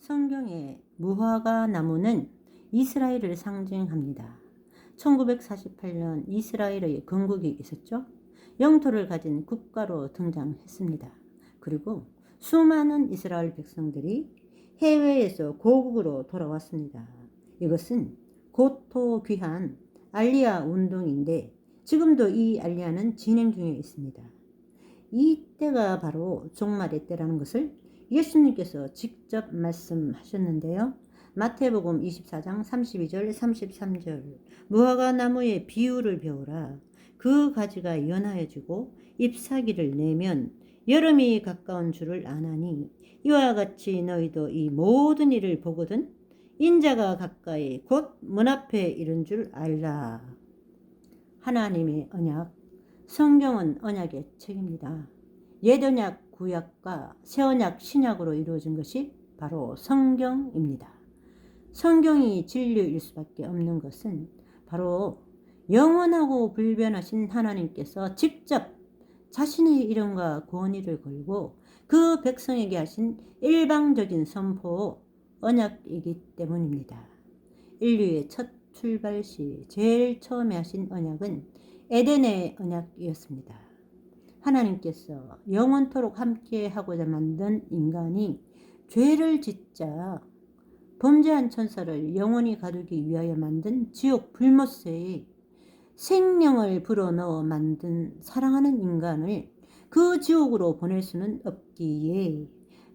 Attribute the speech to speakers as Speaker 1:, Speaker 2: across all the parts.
Speaker 1: 성경의 무화과 나무는 이스라엘을 상징합니다. 1948년 이스라엘의 건국이 있었죠. 영토를 가진 국가로 등장했습니다. 그리고 수많은 이스라엘 백성들이 해외에서 고국으로 돌아왔습니다. 이것은 고토 귀한 알리아 운동인데 지금도 이 알리아는 진행 중에 있습니다. 이 때가 바로 종말의 때라는 것을 예수님께서 직접 말씀하셨는데요. 마태복음 24장 32절 33절 무화과 나무의 비유를 배우라. 그 가지가 연하여지고 잎사귀를 내면 여름이 가까운 줄을 아나니 이와 같이 너희도 이 모든 일을 보거든 인자가 가까이 곧 문 앞에 이른 줄 알라. 하나님의 언약, 성경은 언약의 책입니다. 옛 언약 구약과 새 언약 신약으로 이루어진 것이 바로 성경입니다. 성경이 진리일 수밖에 없는 것은 바로 영원하고 불변하신 하나님께서 직접 자신의 이름과 권위를 걸고 그 백성에게 하신 일방적인 선포 언약이기 때문입니다. 인류의 첫 출발 시 제일 처음에 하신 언약은 에덴의 언약이었습니다. 하나님께서 영원토록 함께 하고자 만든 인간이 죄를 짓자 범죄한 천사를 영원히 가두기 위하여 만든 지옥 불못새에 생명을 불어넣어 만든 사랑하는 인간을 그 지옥으로 보낼 수는 없기에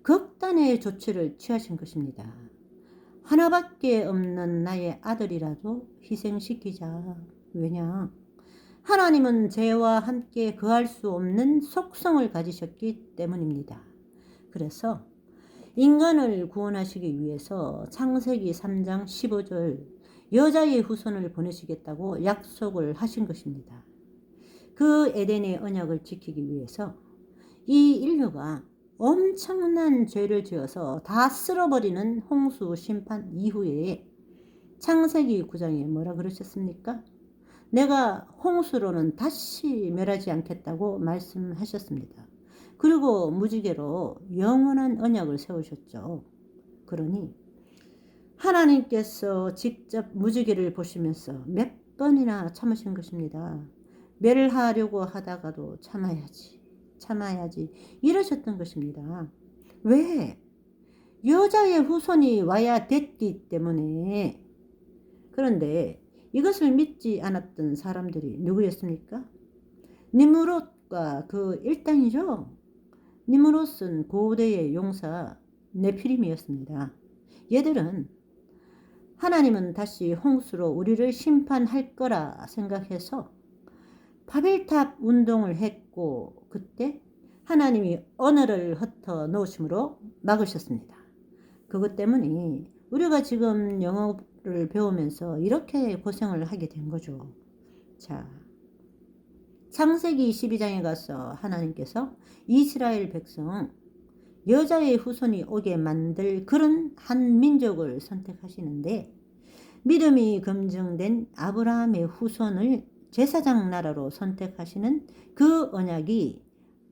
Speaker 1: 극단의 조치를 취하신 것입니다. 하나밖에 없는 나의 아들이라도 희생시키자. 왜냐? 하나님은 죄와 함께 거할 수 없는 속성을 가지셨기 때문입니다. 그래서 인간을 구원하시기 위해서 창세기 3장 15절 여자의 후손을 보내시겠다고 약속을 하신 것입니다. 그 에덴의 언약을 지키기 위해서 이 인류가 엄청난 죄를 지어서 다 쓸어버리는 홍수 심판 이후에 창세기 9장에 뭐라 그러셨습니까? 내가 홍수로는 다시 멸하지 않겠다고 말씀하셨습니다. 그리고 무지개로 영원한 언약을 세우셨죠. 그러니 하나님께서 직접 무지개를 보시면서 몇 번이나 참으신 것입니다. 멸하려고 하다가도 참아야지 이러셨던 것입니다. 왜? 여자의 후손이 와야 됐기 때문에. 그런데 이것을 믿지 않았던 사람들이 누구였습니까? 니므롯과 그 일당이죠. 니므롯은 고대의 용사 네피림이었습니다. 얘들은 하나님은 다시 홍수로 우리를 심판할 거라 생각해서 바벨탑 운동을 했고 그때 하나님이 언어를 흩어 놓으심으로 막으셨습니다. 그것 때문에 우리가 지금 영어를 배우면서 이렇게 고생을 하게 된 거죠. 자, 창세기 22장에 가서 하나님께서 이스라엘 백성 여자의 후손이 오게 만들 그런 한 민족을 선택하시는데 믿음이 검증된 아브라함의 후손을 제사장 나라로 선택하시는 그 언약이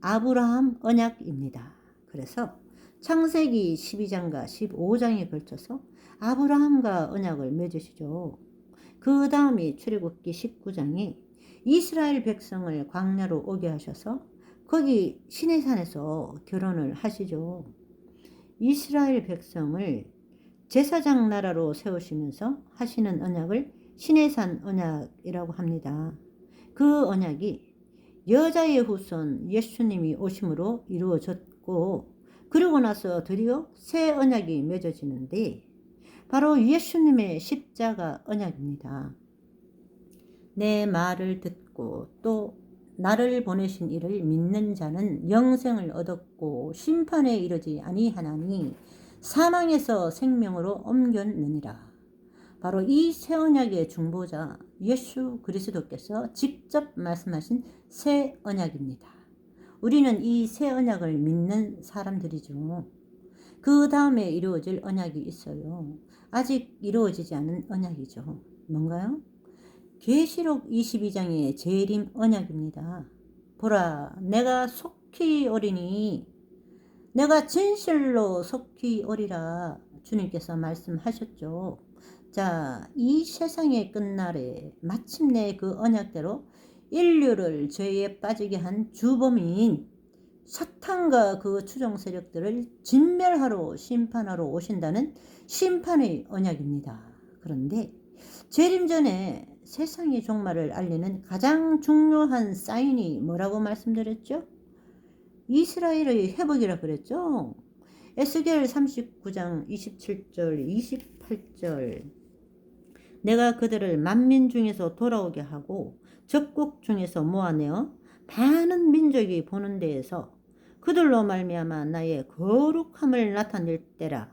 Speaker 1: 아브라함 언약입니다. 그래서 창세기 12장과 15장에 걸쳐서 아브라함과 언약을 맺으시죠. 그 다음이 출애굽기 19장에 이스라엘 백성을 광야로 오게 하셔서 거기 시내산에서 결혼을 하시죠. 이스라엘 백성을 제사장 나라로 세우시면서 하시는 언약을 시내산 언약이라고 합니다. 그 언약이 여자의 후손 예수님이 오심으로 이루어졌고 그러고 나서 드디어 새 언약이 맺어지는데 바로 예수님의 십자가 언약입니다. 내 말을 듣고 또 나를 보내신 이를 믿는 자는 영생을 얻었고 심판에 이르지 아니하나니 사망에서 생명으로 옮겼느니라. 바로 이 새 언약의 중보자 예수 그리스도께서 직접 말씀하신 새 언약입니다. 우리는 이 새 언약을 믿는 사람들이죠. 그 다음에 이루어질 언약이 있어요. 아직 이루어지지 않은 언약이죠. 뭔가요? 계시록 22장의 재림 언약입니다. 보라, 내가 속히 오리니 내가 진실로 속히 오리라 주님께서 말씀하셨죠. 자, 이 세상의 끝날에 마침내 그 언약대로 인류를 죄에 빠지게 한 주범인 사탄과 그 추종 세력들을 진멸하러 심판하러 오신다는 심판의 언약입니다. 그런데 재림 전에 세상의 종말을 알리는 가장 중요한 사인이 뭐라고 말씀드렸죠? 이스라엘의 회복이라 그랬죠. 에스겔 39장 27절 28절 내가 그들을 만민 중에서 돌아오게 하고 적국 중에서 모아내어 많은 민족이 보는 데에서 그들로 말미암아 나의 거룩함을 나타낼 때라.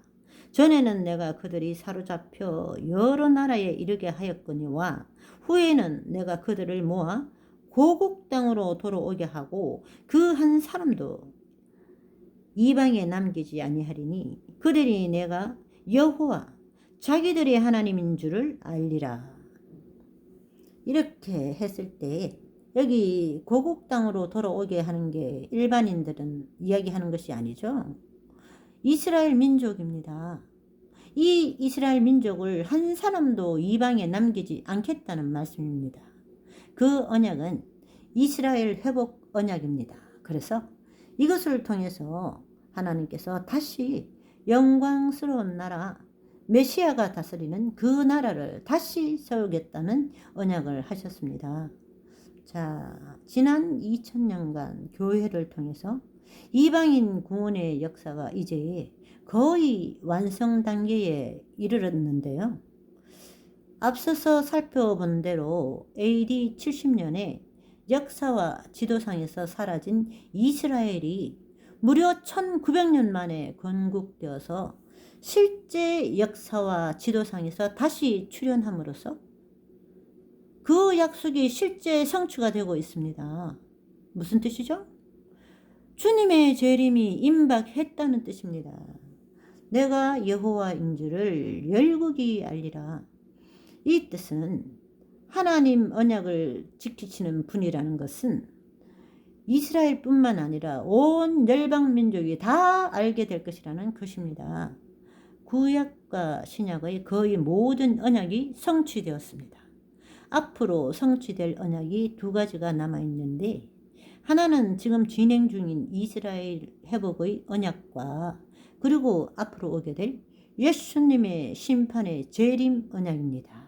Speaker 1: 전에는 내가 그들이 사로잡혀 여러 나라에 이르게 하였거니와 후에는 내가 그들을 모아 고국 땅으로 돌아오게 하고 그 한 사람도 이방에 남기지 아니하리니 그들이 내가 여호와 자기들의 하나님인 줄을 알리라. 이렇게 했을 때 여기 고국 땅으로 돌아오게 하는 게 일반인들은 이야기하는 것이 아니죠. 이스라엘 민족입니다. 이 이스라엘 민족을 한 사람도 이방에 남기지 않겠다는 말씀입니다. 그 언약은 이스라엘 회복 언약입니다. 그래서 이것을 통해서 하나님께서 다시 영광스러운 나라 메시아가 다스리는 그 나라를 다시 세우겠다는 언약을 하셨습니다. 자, 지난 2000년간 교회를 통해서 이방인 구원의 역사가 이제 거의 완성 단계에 이르렀는데요. 앞서서 살펴본 대로 AD 70년에 역사와 지도상에서 사라진 이스라엘이 무려 1900년 만에 건국되어서 실제 역사와 지도상에서 다시 출현함으로써 그 약속이 실제 성취가 되고 있습니다. 무슨 뜻이죠? 주님의 재림이 임박했다는 뜻입니다. 내가 여호와인 줄을 열국이 알리라. 이 뜻은 하나님 언약을 지키시는 분이라는 것은 이스라엘뿐만 아니라 온 열방 민족이 다 알게 될 것이라는 것입니다. 구약과 신약의 거의 모든 언약이 성취되었습니다. 앞으로 성취될 언약이 두 가지가 남아있는데 하나는 지금 진행 중인 이스라엘 회복의 언약과 그리고 앞으로 오게 될 예수님의 심판의 재림 언약입니다.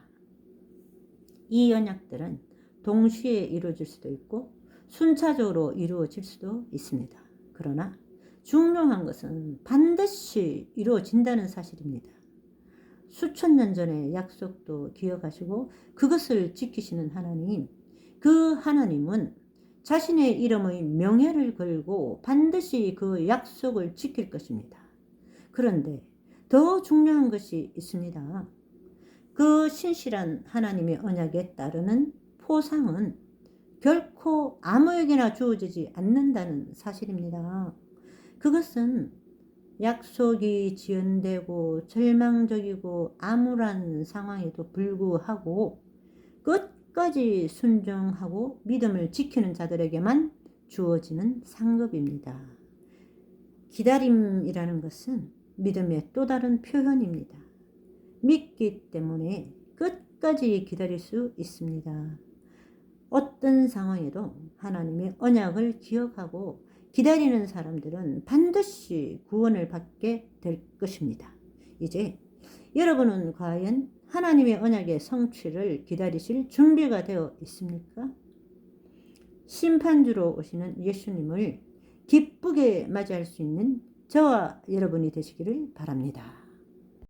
Speaker 1: 이 언약들은 동시에 이루어질 수도 있고 순차적으로 이루어질 수도 있습니다. 그러나 중요한 것은 반드시 이루어진다는 사실입니다. 수천 년 전의 약속도 기억하시고 그것을 지키시는 하나님, 그 하나님은 자신의 이름의 명예를 걸고 반드시 그 약속을 지킬 것입니다. 그런데 더 중요한 것이 있습니다. 그 신실한 하나님의 언약에 따르는 포상은 결코 아무에게나 주어지지 않는다는 사실입니다. 그것은 약속이 지연되고 절망적이고 암울한 상황에도 불구하고 끝까지 순종하고 믿음을 지키는 자들에게만 주어지는 상급입니다. 기다림이라는 것은 믿음의 또 다른 표현입니다. 믿기 때문에 끝까지 기다릴 수 있습니다. 어떤 상황에도 하나님의 언약을 기억하고 기다리는 사람들은 반드시 구원을 받게 될 것입니다. 이제 여러분은 과연 하나님의 언약의 성취를 기다리실 준비가 되어 있습니까? 심판주로 오시는 예수님을 기쁘게 맞이할 수 있는 저와 여러분이 되시기를 바랍니다.